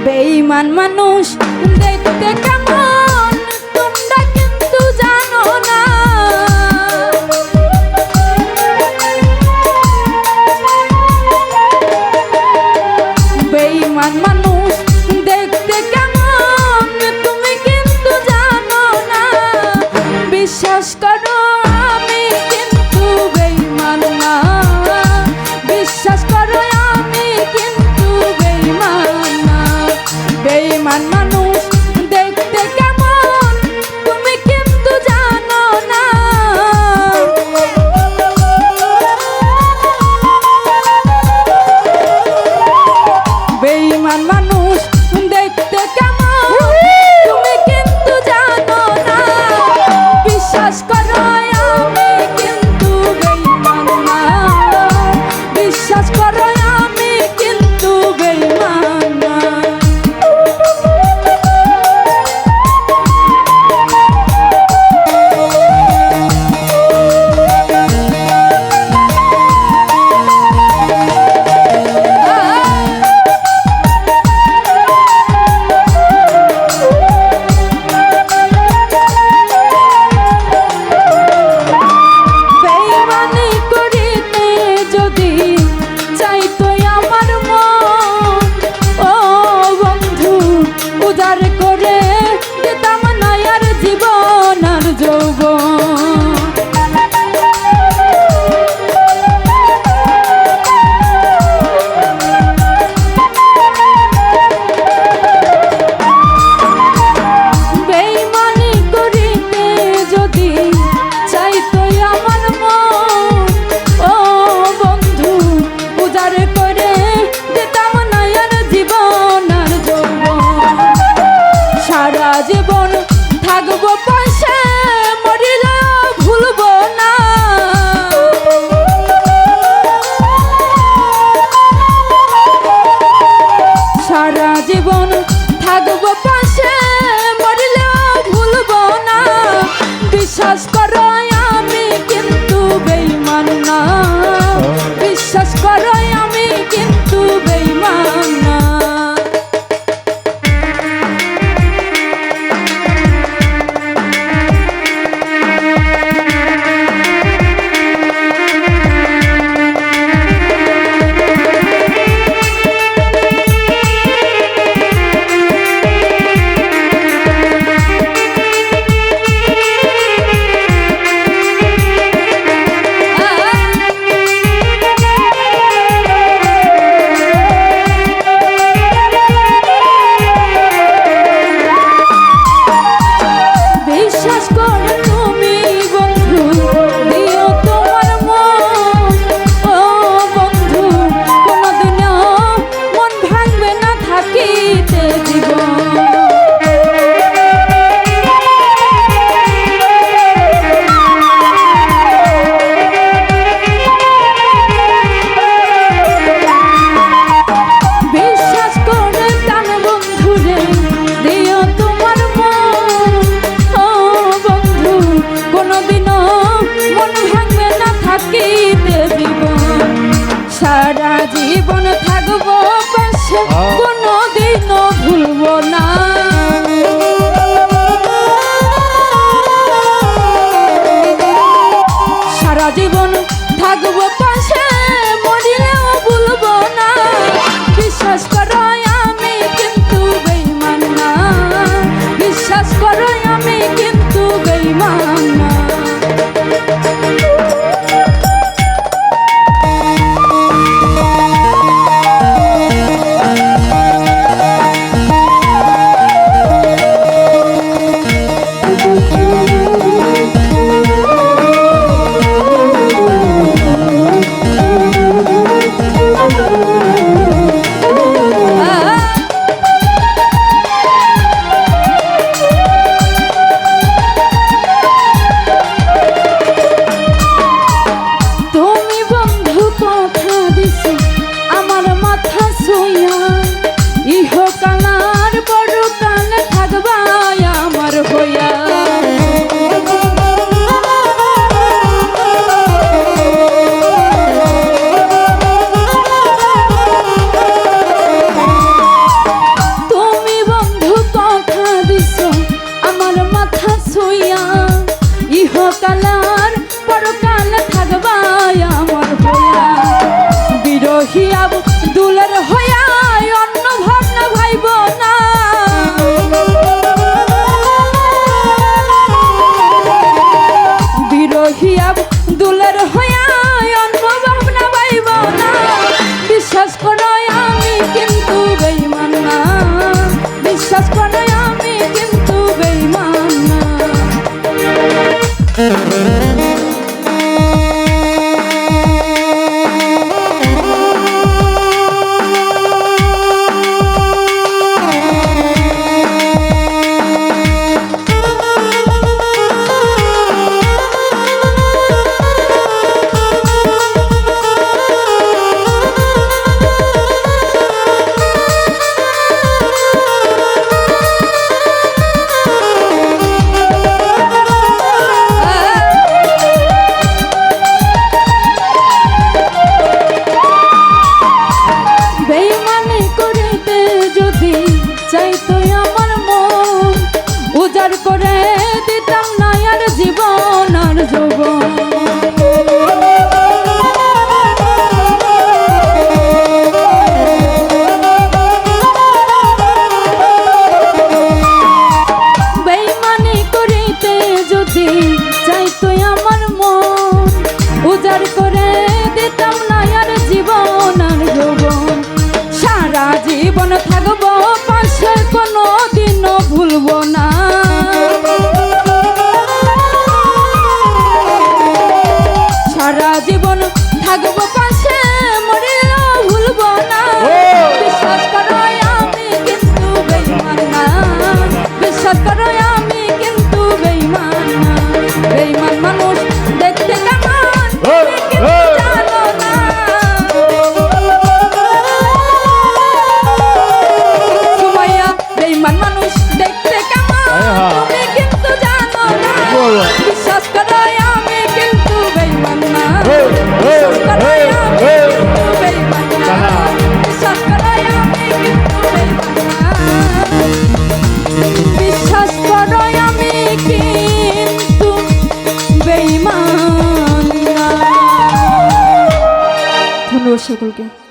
বেঈমান মানুষ দেখতে কেমন তোমরা কিন্তু জানো না। বেঈমান মানুষ দেখতে কেমন তুমি কিন্তু জানো না। বিশ্বাস করো আমি কিন্তু বেঈমান না। বিশ্বাস করো আমি কিন্তু বেঈমান না। বেঈমান মানুষ দেখতে কেমন তুমি কিন্তু জানো না। বেঈমান মানুষ দেখতে কেমন তুমি কিন্তু জানো না। বিশ্বাস করো আমি কিন্তু বেঈমান না। বিশ্বাস করো আমি কিন্তু বেঈমান না। বেঈমানি করিতে যদি চাইতো আমার মন, ও বন্ধু উদার করে দিতাম না আর জীবন আর যৌবন। বেঈমানি করিতে যদি চাইতো আমার মন, ও বন্ধু উদার করে দিতাম না আর জীবন আর যৌবন। সারা জীবন থাকবো পাশে মরিলেও ভুলবো না। সারা জীবন থাকবো পাশে মরিলেও ভুলবো না। বিশ্বাস করো আমি কিন্তু বেঈমান না। বিশ্বাস করো আমি কিন্তু বেঈমান না। সকলকে।